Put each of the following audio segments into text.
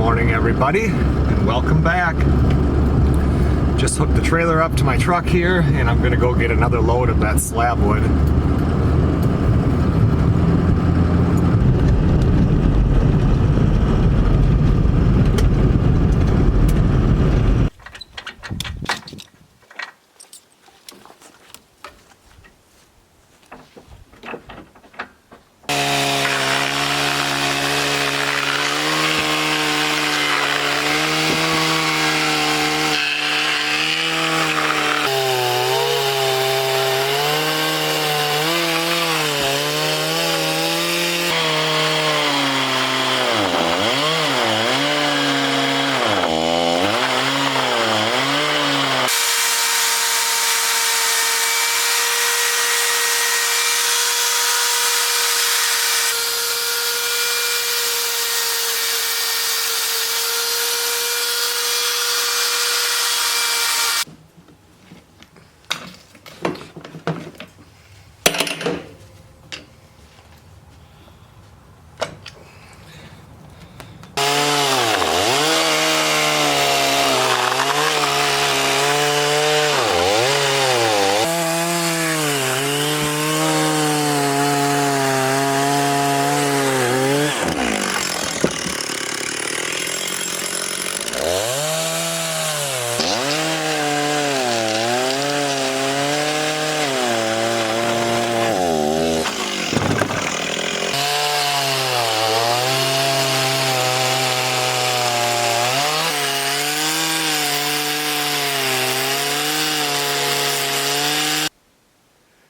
morning, everybody, and welcome back. Just hooked the trailer up to my truck here, and I'm gonna go get another load of that slab wood.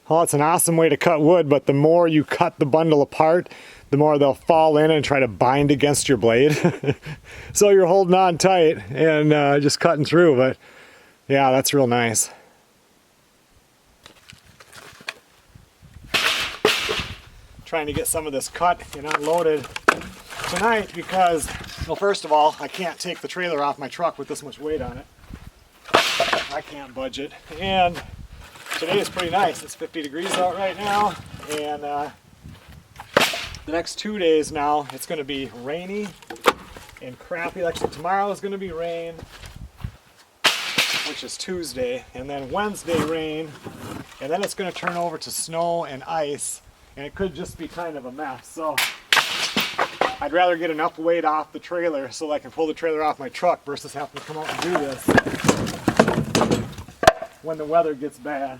Well, it's an awesome way to cut wood, but the more you cut the bundle apart, the more they'll fall in and try to bind against your blade. So you're holding on tight and just cutting through, but yeah, that's real nice. Trying to get some of this cut and unloaded tonight because, well, first of all, I can't take the trailer off my truck with this much weight on it. I can't budge it. And today is pretty nice. It's 50 degrees out right now, and the next 2 days now it's going to be rainy and crappy. Actually, tomorrow is going to be rain, which is Tuesday, and then Wednesday rain, and then it's going to turn over to snow and ice, and it could just be kind of a mess. So I'd rather get enough weight off the trailer so I can pull the trailer off my truck versus having to come out and do this when the weather gets bad.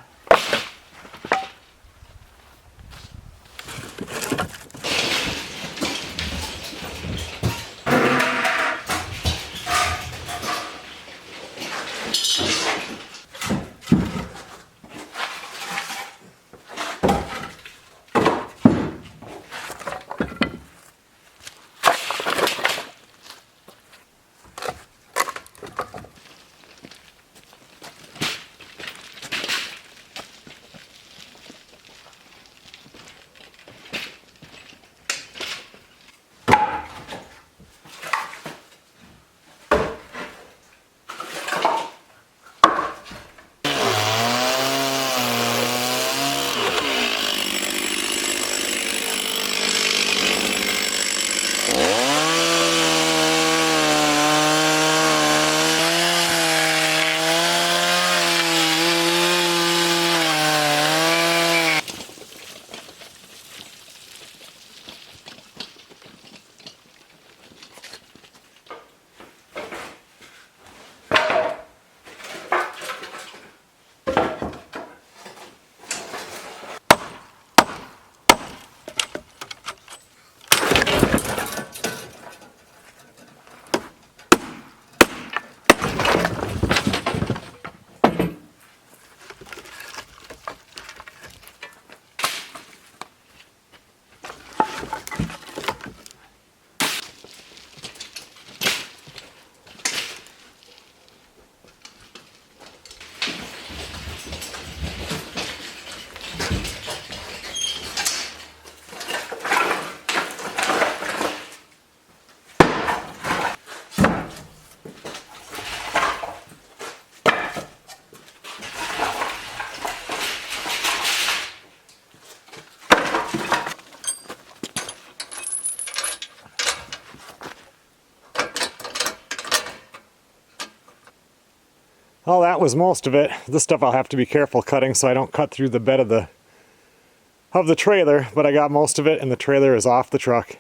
Well, that was most of it. This stuff I'll have to be careful cutting so I don't cut through the bed of the trailer, but I got most of it and the trailer is off the truck.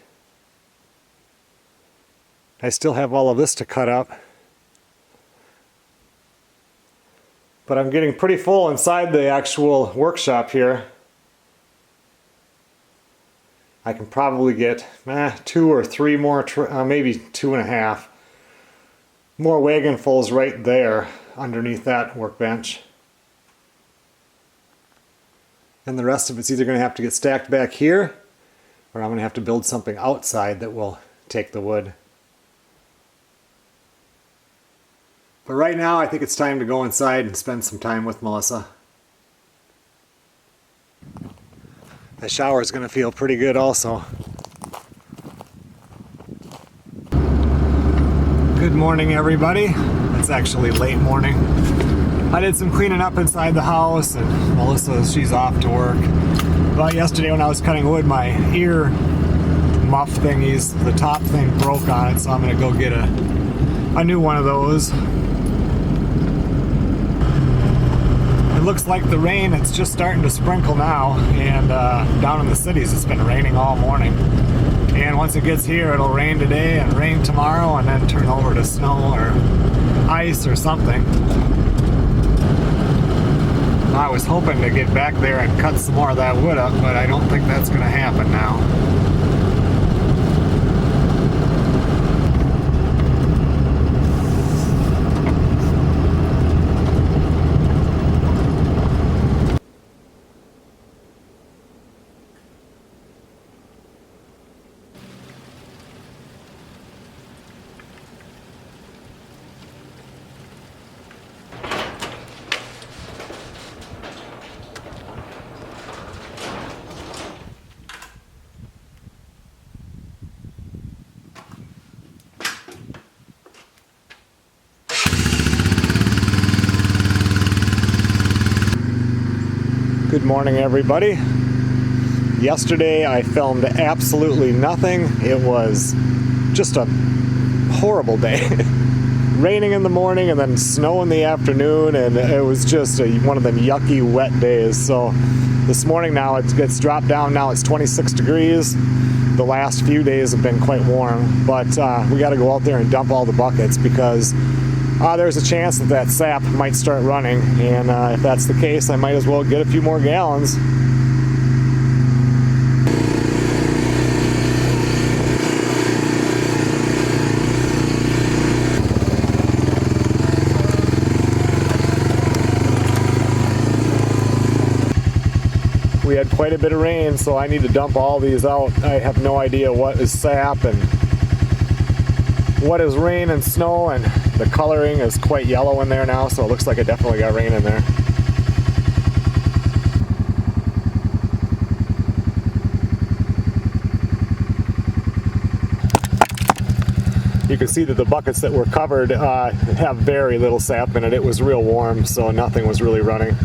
I still have all of this to cut up. But I'm getting pretty full inside the actual workshop here. I can probably get 2 or 3 more, maybe 2.5 more wagon fulls right there underneath that workbench. And the rest of it's either going to have to get stacked back here, or I'm going to have to build something outside that will take the wood. But right now I think it's time to go inside and spend some time with Melissa. The shower is going to feel pretty good also. Good morning, everybody. It's actually late morning. I did some cleaning up inside the house, and Melissa, she's off to work. But yesterday when I was cutting wood, my ear muff thingies, the top thing broke on it, so I'm going to go get a new one of those. It looks like the rain, it's just starting to sprinkle now, and down in the cities it's been raining all morning. And once it gets here, it'll rain today and rain tomorrow and then turn over to snow or ice or something. I was hoping to get back there and cut some more of that wood up, but I don't think that's going to happen now. Good morning, everybody. Yesterday I filmed absolutely nothing. It was just a horrible day. Raining in the morning and then snow in the afternoon, and it was just one of them yucky wet days. So this morning now it's dropped down. Now it's 26 degrees. The last few days have been quite warm, but we got to go out there and dump all the buckets because there's a chance that sap might start running, and if that's the case, I might as well get a few more gallons. We had quite a bit of rain, so I need to dump all these out. I have no idea what is sap and what is rain and snow, and the coloring is quite yellow in there now, so it looks like it definitely got rain in there. You can see that the buckets that were covered have very little sap in it. It was real warm, so nothing was really running.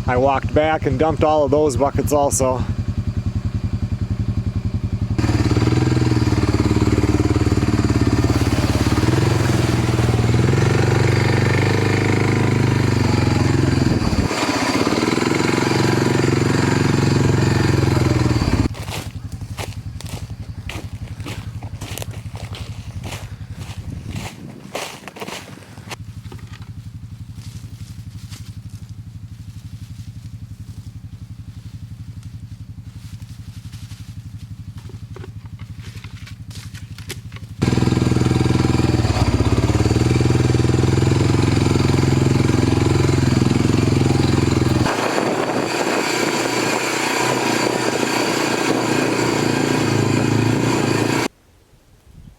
I walked back and dumped all of those buckets also.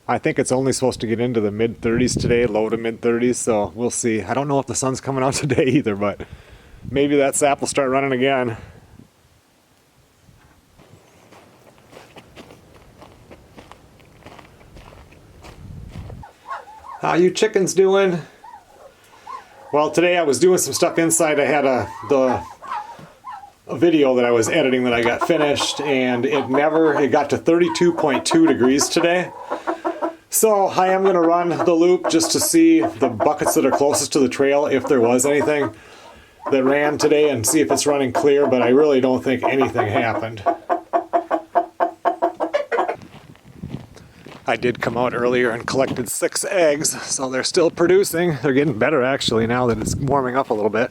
I think it's only supposed to get into the mid-30s today, low to mid-30s, so we'll see. I don't know if the sun's coming out today either, but maybe that sap will start running again. How you chickens doing? Well, today I was doing some stuff inside. I had a video that I was editing that I got finished, and it got to 32.2 degrees today. So I am going to run the loop just to see the buckets that are closest to the trail, if there was anything that ran today, and see if it's running clear, but I really don't think anything happened. I did come out earlier and collected 6 eggs, so they're still producing. They're getting better actually now that it's warming up a little bit.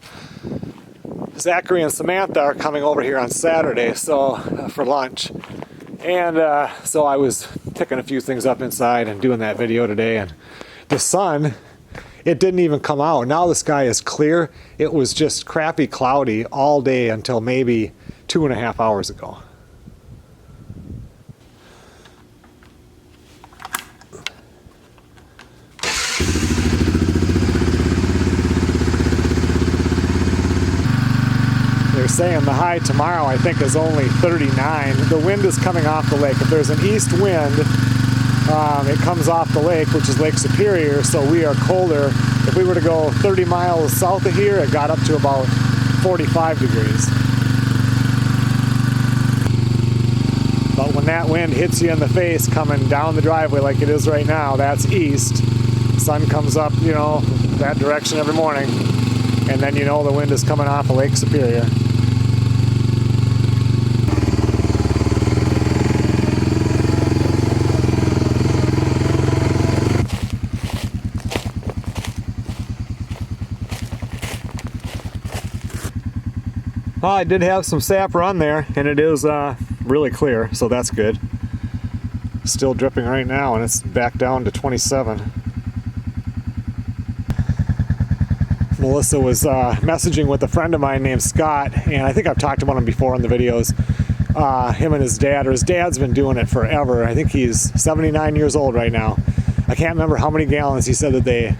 Zachary and Samantha are coming over here on Saturday for lunch. And so I was picking a few things up inside and doing that video today, and the sun, it didn't even come out. Now the sky is clear. It was just crappy cloudy all day until maybe 2.5 hours ago. They're saying the high tomorrow, I think, is only 39. The wind is coming off the lake. If there's an east wind, it comes off the lake, which is Lake Superior, so we are colder. If we were to go 30 miles south of here, it got up to about 45 degrees. But when that wind hits you in the face coming down the driveway like it is right now, that's east. Sun comes up, you know, that direction every morning, and then you know the wind is coming off of Lake Superior. Well, I did have some sap run there, and it is really clear, so that's good. Still dripping right now, and it's back down to 27. Melissa was messaging with a friend of mine named Scott, and I think I've talked about him before in the videos. Him and his dad, or his dad's been doing it forever. I think he's 79 years old right now. I can't remember how many gallons he said that they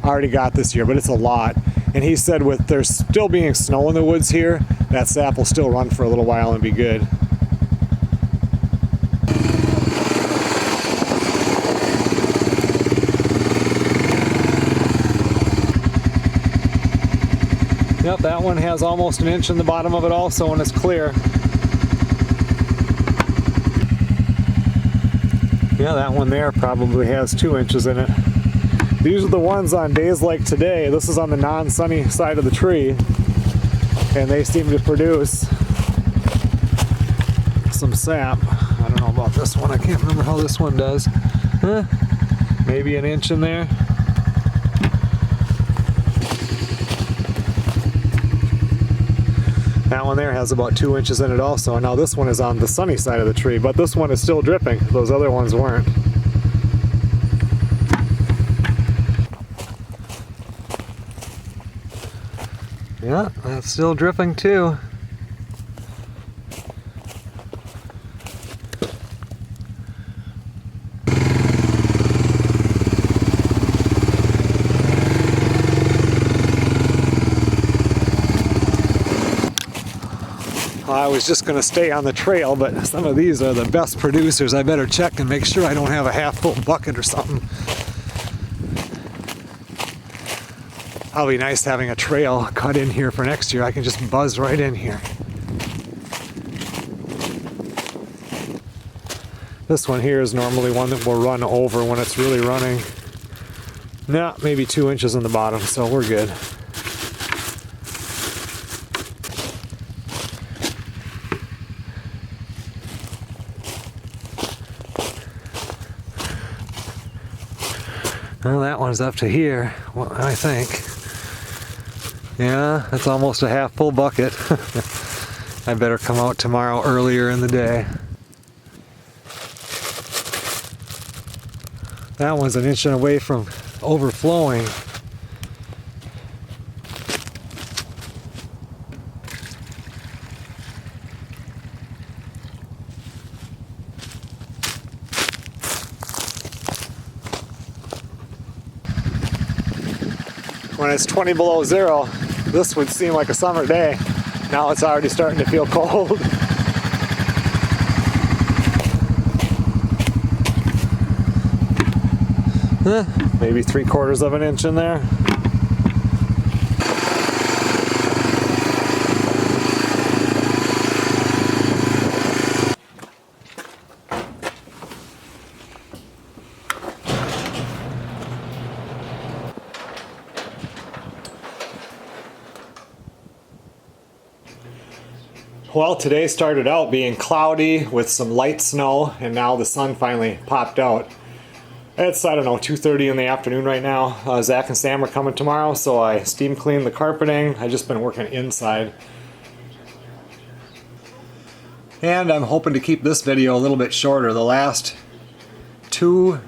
already got this year, but it's a lot. And he said with there still being snow in the woods here, that sap will still run for a little while and be good. Yep, that one has almost an inch in the bottom of it also, and it's clear. Yeah, that one there probably has 2 inches in it. These are the ones on days like today. This is on the non-sunny side of the tree, and they seem to produce some sap. I don't know about this one. I can't remember how this one does. Maybe an inch in there. That one there has about 2 inches in it also. Now this one is on the sunny side of the tree, but this one is still dripping. Those other ones weren't. Yeah, that's still dripping too. I was just going to stay on the trail, but some of these are the best producers. I better check and make sure I don't have a half-full bucket or something. That'll be nice having a trail cut in here for next year. I can just buzz right in here. This one here is normally one that will run over when it's really running. No, maybe 2 inches in the bottom, so we're good. Well, that one's up to here, well, I think. Yeah, that's almost a half full bucket. I better come out tomorrow earlier in the day. That one's an inch away from overflowing. When it's 20 below zero, this would seem like a summer day. Now it's already starting to feel cold. Maybe 3/4 of an inch in there. Well, today started out being cloudy with some light snow, and now the sun finally popped out. It's, I don't know, 2:30 in the afternoon right now. Zach and Sam are coming tomorrow, so I steam cleaned the carpeting. I've just been working inside. And I'm hoping to keep this video a little bit shorter. The last two,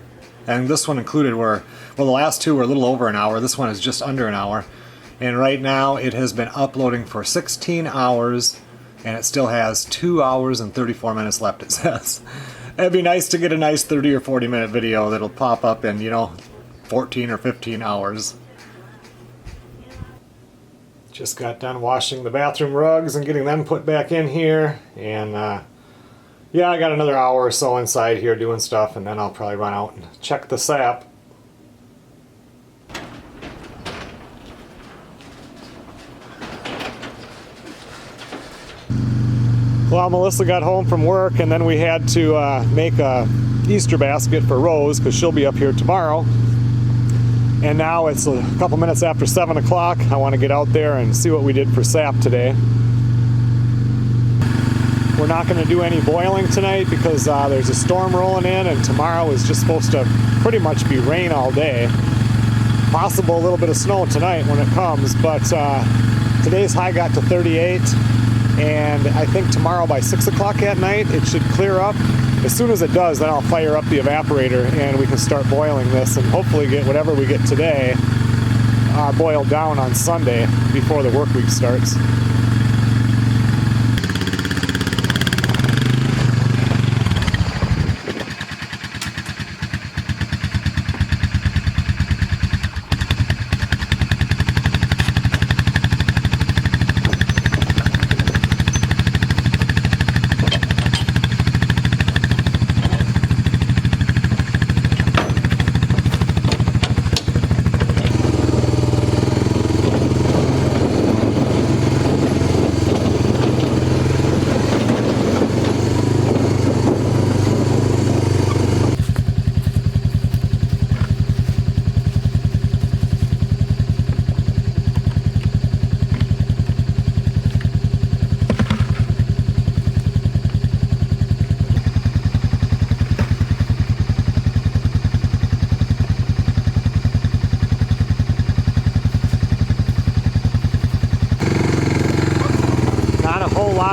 and this one included, were, well, the last two were a little over an hour. This one is just under an hour. And right now it has been uploading for 16 hours, and it still has 2 hours and 34 minutes left, it says. It'd be nice to get a nice 30 or 40 minute video that'll pop up in, 14 or 15 hours. Just got done washing the bathroom rugs and getting them put back in here. And yeah, I got another hour or so inside here doing stuff, and then I'll probably run out and check the sap. Well, Melissa got home from work, and then we had to make a Easter basket for Rose because she'll be up here tomorrow. And now it's a couple minutes after 7 o'clock. I want to get out there and see what we did for sap today. We're not going to do any boiling tonight because there's a storm rolling in, and tomorrow is just supposed to pretty much be rain all day. Possible a little bit of snow tonight when it comes, but today's high got to 38. And I think tomorrow by 6 o'clock at night it should clear up. As soon as it does, then I'll fire up the evaporator and we can start boiling this and hopefully get whatever we get today boiled down on Sunday before the work week starts.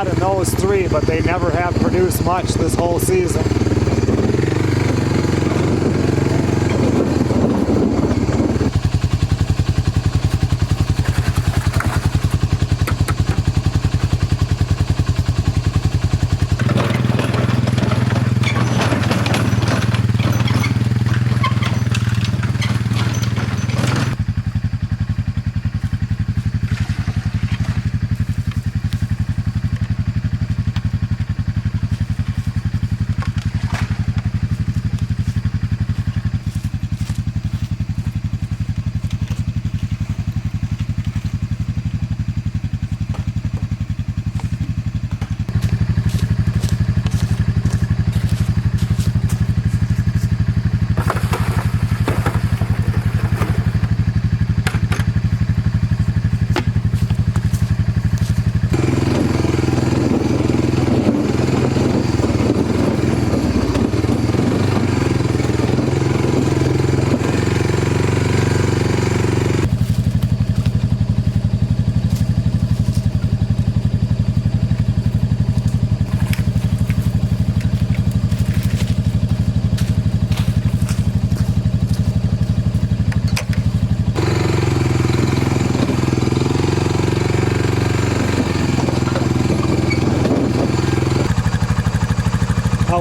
In those three, but they never have produced much this whole season.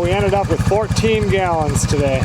We ended up with 14 gallons today.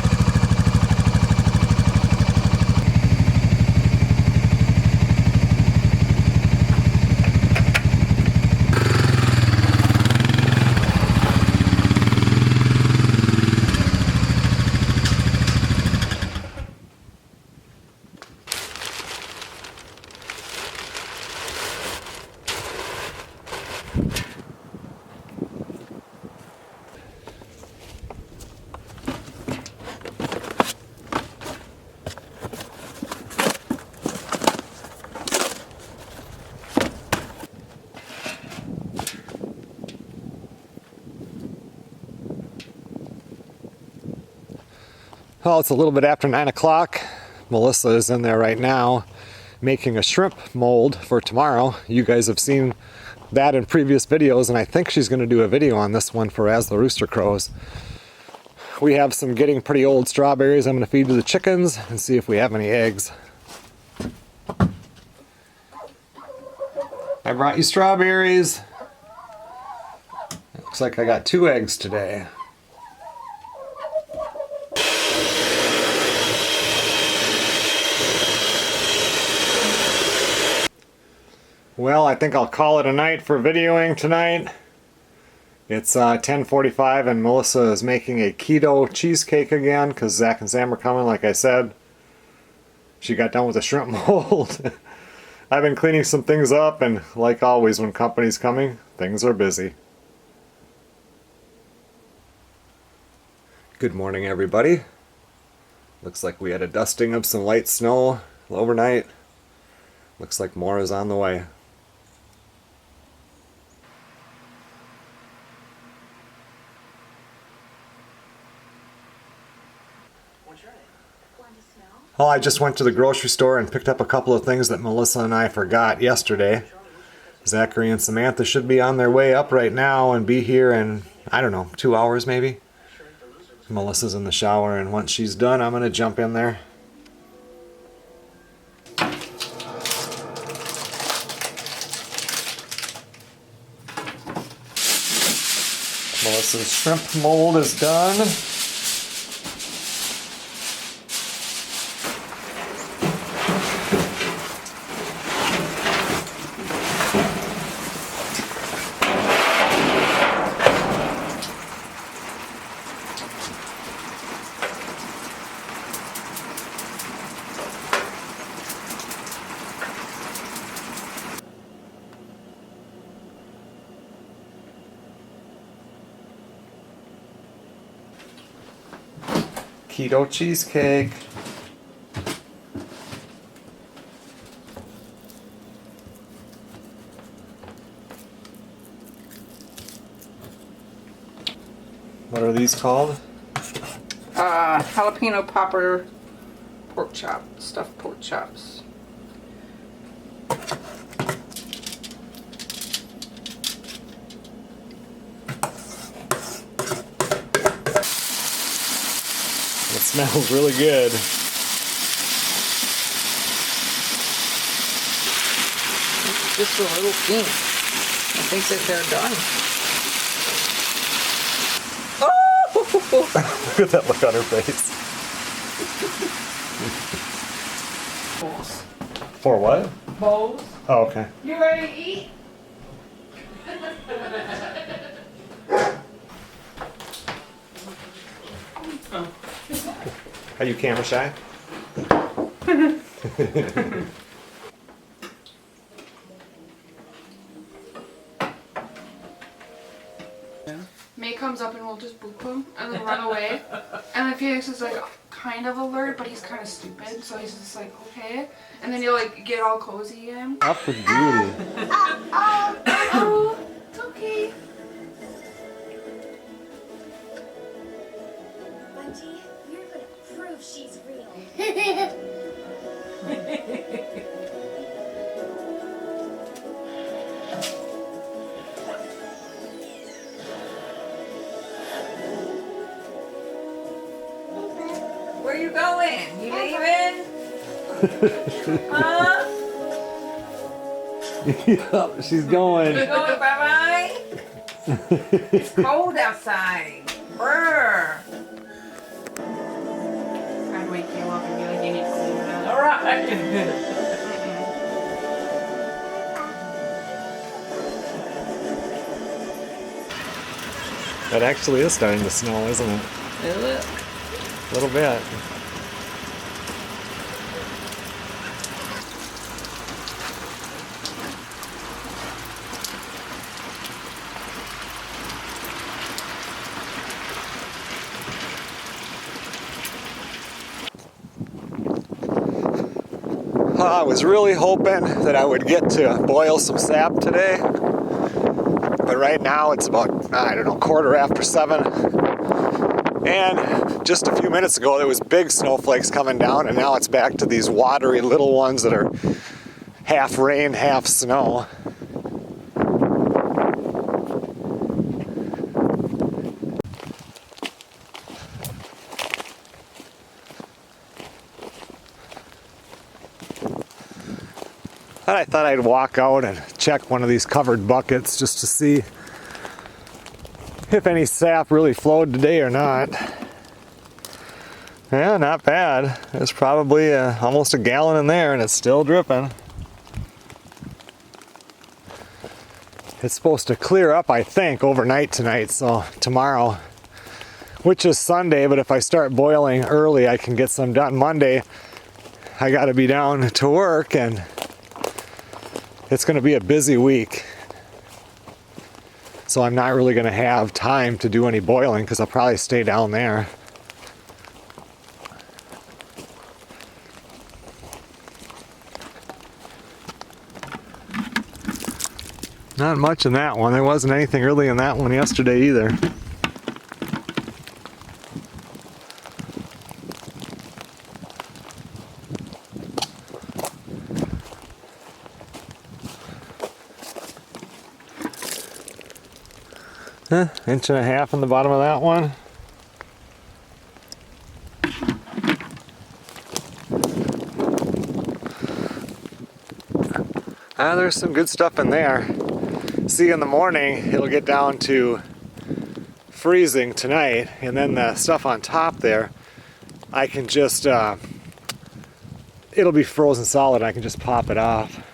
Well, it's a little bit after 9 o'clock. Melissa is in there right now making a shrimp mold for tomorrow. You guys have seen that in previous videos, and I think she's going to do a video on this one for As the Rooster Crows. We have some getting pretty old strawberries I'm going to feed to the chickens and see if we have any eggs. I brought you strawberries. It looks like I got 2 eggs today. Well, I think I'll call it a night for videoing tonight. It's 10:45 and Melissa is making a keto cheesecake again because Zach and Sam are coming, like I said. She got done with the shrimp mold. I've been cleaning some things up, and like always when company's coming, things are busy. Good morning, everybody. Looks like we had a dusting of some light snow overnight. Looks like more is on the way. Well, I just went to the grocery store and picked up a couple of things that Melissa and I forgot yesterday. Zachary and Samantha should be on their way up right now and be here in, I don't know, 2 hours maybe. Melissa's in the shower, and once she's done, I'm going to jump in there. Melissa's shrimp mold is done. Keto cheesecake. What are these called? Jalapeno popper pork chop, stuffed pork chops. It smells really good. It's just a little pink. I think that they're done. Oh! Look at that look on her face. Bowls. For what? Bowls. Oh, okay. You ready to eat? Are you camera shy? May comes up and we'll just boop him and then run away. And then Felix is like kind of alert, but he's kind of stupid, so he's just like, okay. And then he'll like get all cozy again. Up with beauty. Oh, it's okay. Bunty, you're gonna prove she's real. Where you going? You leaving? Huh? Yep, she's going. You going bye-bye? It's cold outside. Brr. I'd wake you up and be like, you need to clean it up. All right. That actually is starting to snow, isn't it? Is it? A little bit. I was really hoping that I would get to boil some sap today, but right now it's about, I don't know, 7:15. And just a few minutes ago there was big snowflakes coming down, and now it's back to these watery little ones that are half rain, half snow. And I thought I'd walk out and check one of these covered buckets just to see if any sap really flowed today or not. Yeah, not bad. There's probably almost a gallon in there and it's still dripping. It's supposed to clear up, I think, overnight tonight, so tomorrow, which is Sunday, but if I start boiling early, I can get some done. Monday, I gotta be down to work, and it's gonna be a busy week. So I'm not really gonna have time to do any boiling because I'll probably stay down there. Not much in that one. There wasn't anything really in that one yesterday either. Inch and a half in the bottom of that one. There's some good stuff in there. See, in the morning it'll get down to freezing tonight, and then the stuff on top there, I can just, it'll be frozen solid. I can just pop it off.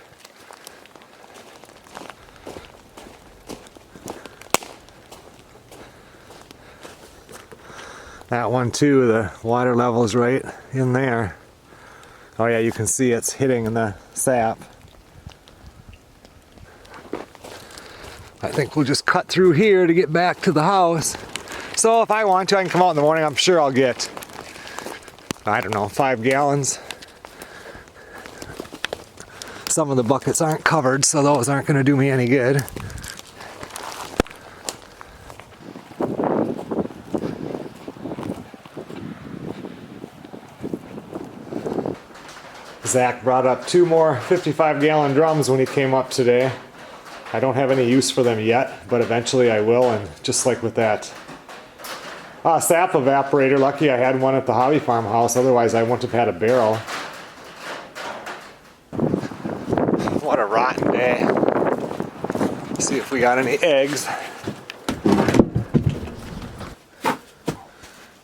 That one too, the water level is right in there. Oh yeah, you can see it's hitting the sap. I think we'll just cut through here to get back to the house. So if I want to, I can come out in the morning. I'm sure I'll get, I don't know, 5 gallons. Some of the buckets aren't covered, so those aren't going to do me any good. Zach brought up 2 more 55-gallon drums when he came up today. I don't have any use for them yet, but eventually I will, and just like with that sap evaporator, lucky I had one at the hobby farmhouse, otherwise I wouldn't have had a barrel. What a rotten day. Let's see if we got any eggs.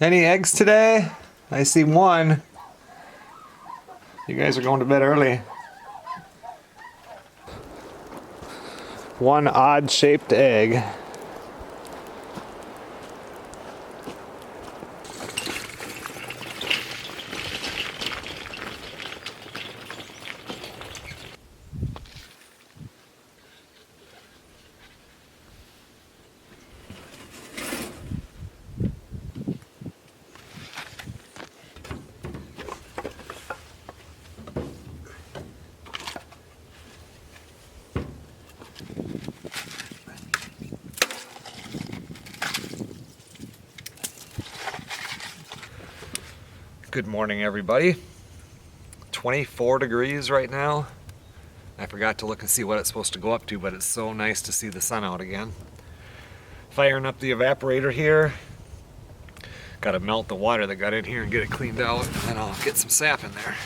Any eggs today? I see one. You guys are going to bed early. One odd-shaped egg. Good morning, everybody. 24 degrees right now. I forgot to look and see what it's supposed to go up to, but it's so nice to see the sun out again. Firing up the evaporator here. Got to melt the water that got in here and get it cleaned out, and then I'll get some sap in there.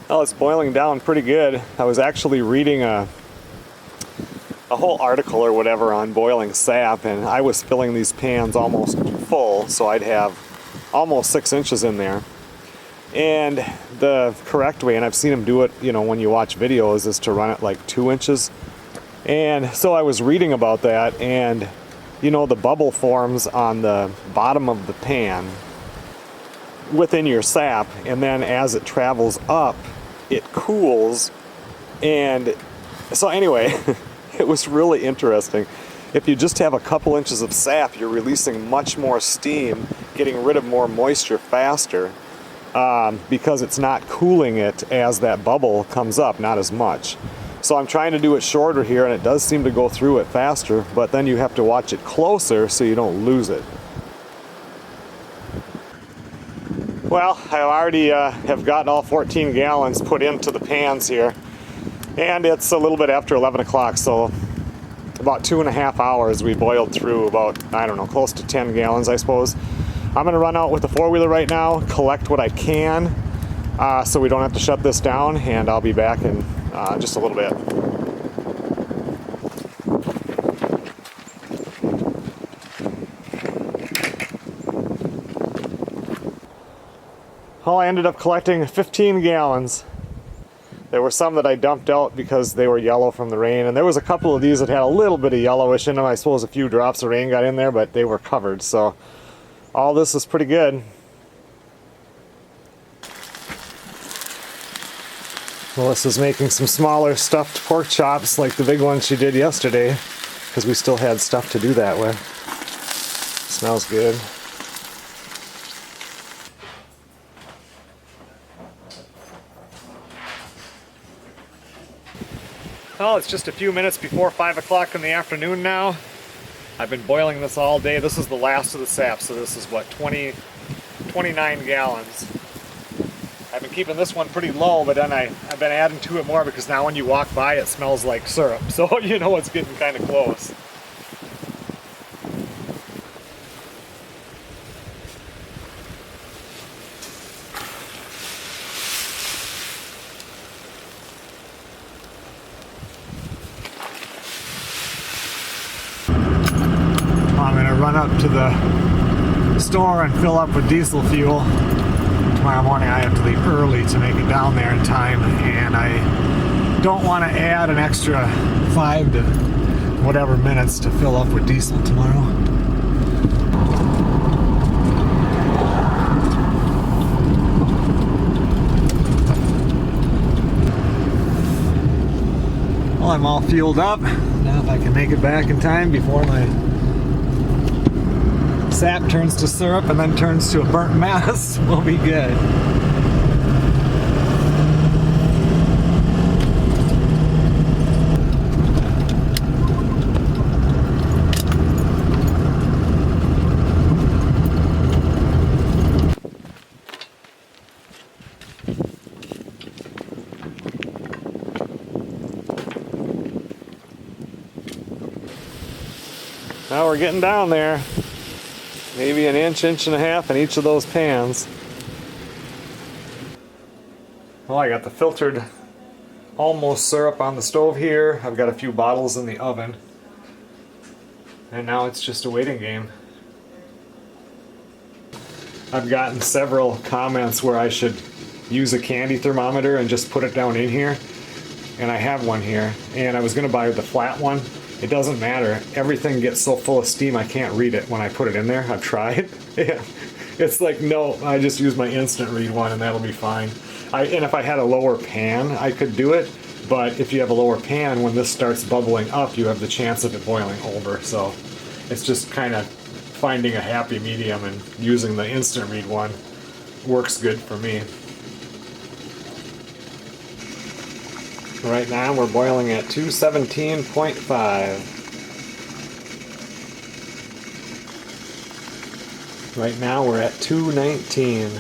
Well, it's boiling down pretty good. I was actually reading a whole article or whatever on boiling sap, and I was filling these pans almost full, so I'd have almost 6 inches in there. And the correct way, and I've seen them do it, you know, when you watch videos, is to run it like 2 inches. And so I was reading about that, and you know, the bubble forms on the bottom of the pan within your sap, and then as it travels up, it cools. And so anyway, it was really interesting. If you just have a couple inches of sap, you're releasing much more steam, getting rid of more moisture faster, because it's not cooling it as that bubble comes up, not as much. So I'm trying to do it shorter here, and it does seem to go through it faster, but then you have to watch it closer so you don't lose it. Well, I already have gotten all 14 gallons put into the pans here, and it's a little bit after 11 o'clock, so about 2.5 hours we boiled through about, I don't know, close to 10 gallons, I suppose. I'm gonna run out with the four-wheeler right now, collect what I can, so we don't have to shut this down, and I'll be back in just a little bit. Well, I ended up collecting 15 gallons. There were some that I dumped out because they were yellow from the rain, and there was a couple of these that had a little bit of yellowish in them. I suppose a few drops of rain got in there, but they were covered, so all this is pretty good. Melissa's making some smaller stuffed pork chops like the big ones she did yesterday, because we still had stuff to do that with. Smells good. Well, it's just a few minutes before 5 o'clock in the afternoon now. I've been boiling this all day. This is the last of the sap, so this is what, 29 gallons. I've been keeping this one pretty low, but then I've been adding to it more because now when you walk by it smells like syrup. So you know it's getting kind of close. I'm gonna run up to the store and fill up with diesel fuel. Tomorrow morning I have to leave early to make it down there in time, and I don't want to add an extra 5 to whatever minutes to fill up with diesel tomorrow. Well, I'm all fueled up. Now if I can make it back in time before my sap turns to syrup and then turns to a burnt mess, we'll be good. Now we're getting down there. Maybe an inch, inch and a half in each of those pans. Well, I got the filtered almost syrup on the stove here. I've got a few bottles in the oven. And now it's just a waiting game. I've gotten several comments where I should use a candy thermometer and just put it down in here. And I have one here. And I was going to buy the flat one. It doesn't matter. Everything gets so full of steam I can't read it when I put it in there. I've tried. Yeah. It's like, no, I just use my instant read one and that'll be fine. And if I had a lower pan, I could do it. But if you have a lower pan, when this starts bubbling up, you have the chance of it boiling over. So it's just kind of finding a happy medium, and using the instant read one works good for me. Right now we're boiling at 217.5. Right now we're at 219.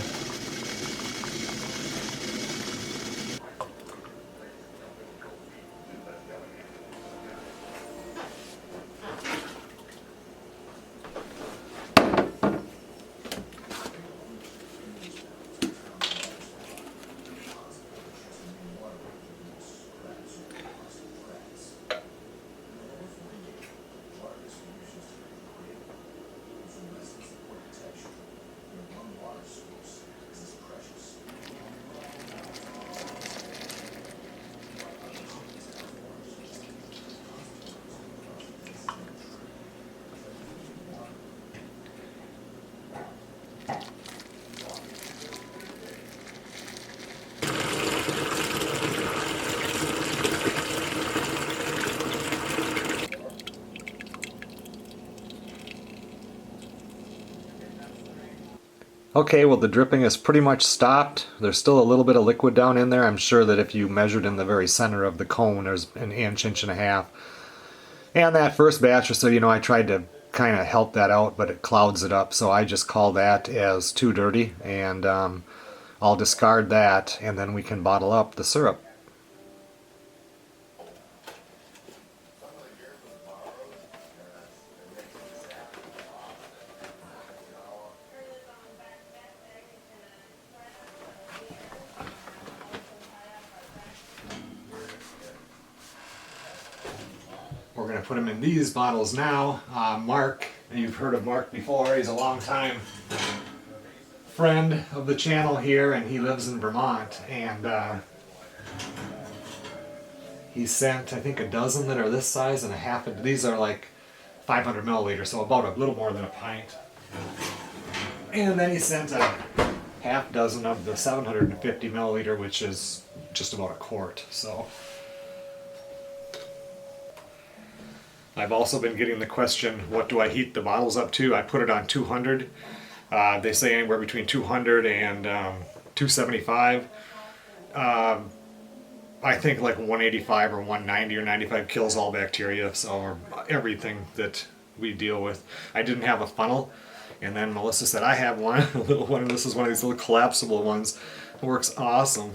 Okay, well the dripping is pretty much stopped. There's still a little bit of liquid down in there. I'm sure that if you measured in the very center of the cone, there's an inch, inch and a half. And that first batch, so you know, I tried to kind of help that out, but it clouds it up. So I just call that as too dirty, and I'll discard that, and then we can bottle up the syrup. We're going to put them in these bottles now. Mark, you've heard of Mark before, he's a long time friend of the channel here, and he lives in Vermont, and he sent, I think, a dozen that are this size and a half. These are like 500 milliliters, so about a little more than a pint. And then he sent a half dozen of the 750 milliliter, which is just about a quart. So I've also been getting the question, what do I heat the bottles up to? I put it on 200. They say anywhere between 200 and 275. I think like 185 or 190 or 95 kills all bacteria, so or everything that we deal with. I didn't have a funnel, and then Melissa said I have one, a little one, and this is one of these little collapsible ones. It works awesome.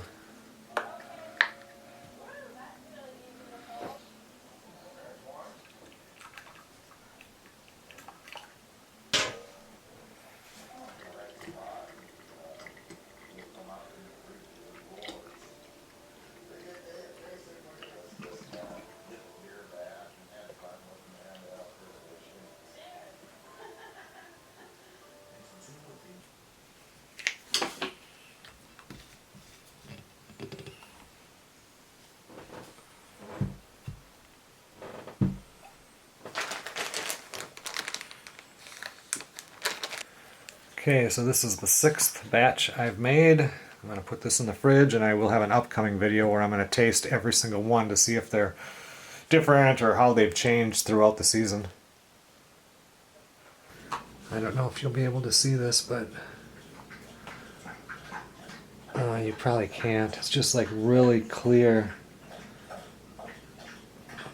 Okay, so this is the 6th batch I've made. I'm going to put this in the fridge, and I will have an upcoming video where I'm going to taste every single one to see if they're different or how they've changed throughout the season. I don't know if you'll be able to see this, but you probably can't. It's just like really clear,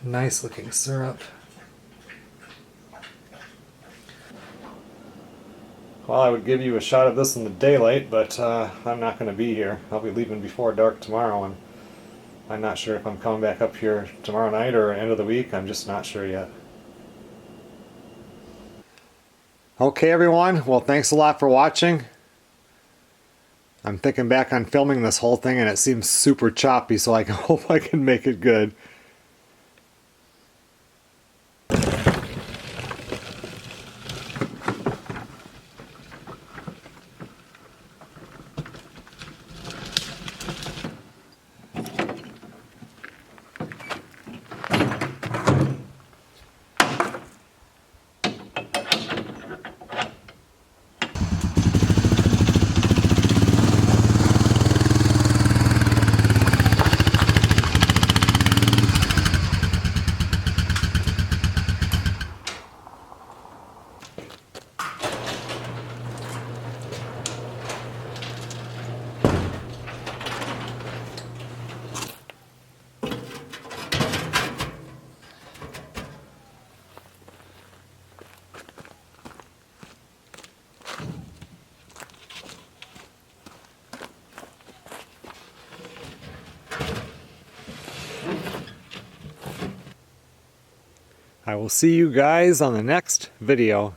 nice looking syrup. Well, I would give you a shot of this in the daylight, but I'm not going to be here. I'll be leaving before dark tomorrow, and I'm not sure if I'm coming back up here tomorrow night or end of the week. I'm just not sure yet. Okay, everyone. Well, thanks a lot for watching. I'm thinking back on filming this whole thing, and it seems super choppy, so I hope I can make it good. I will see you guys on the next video.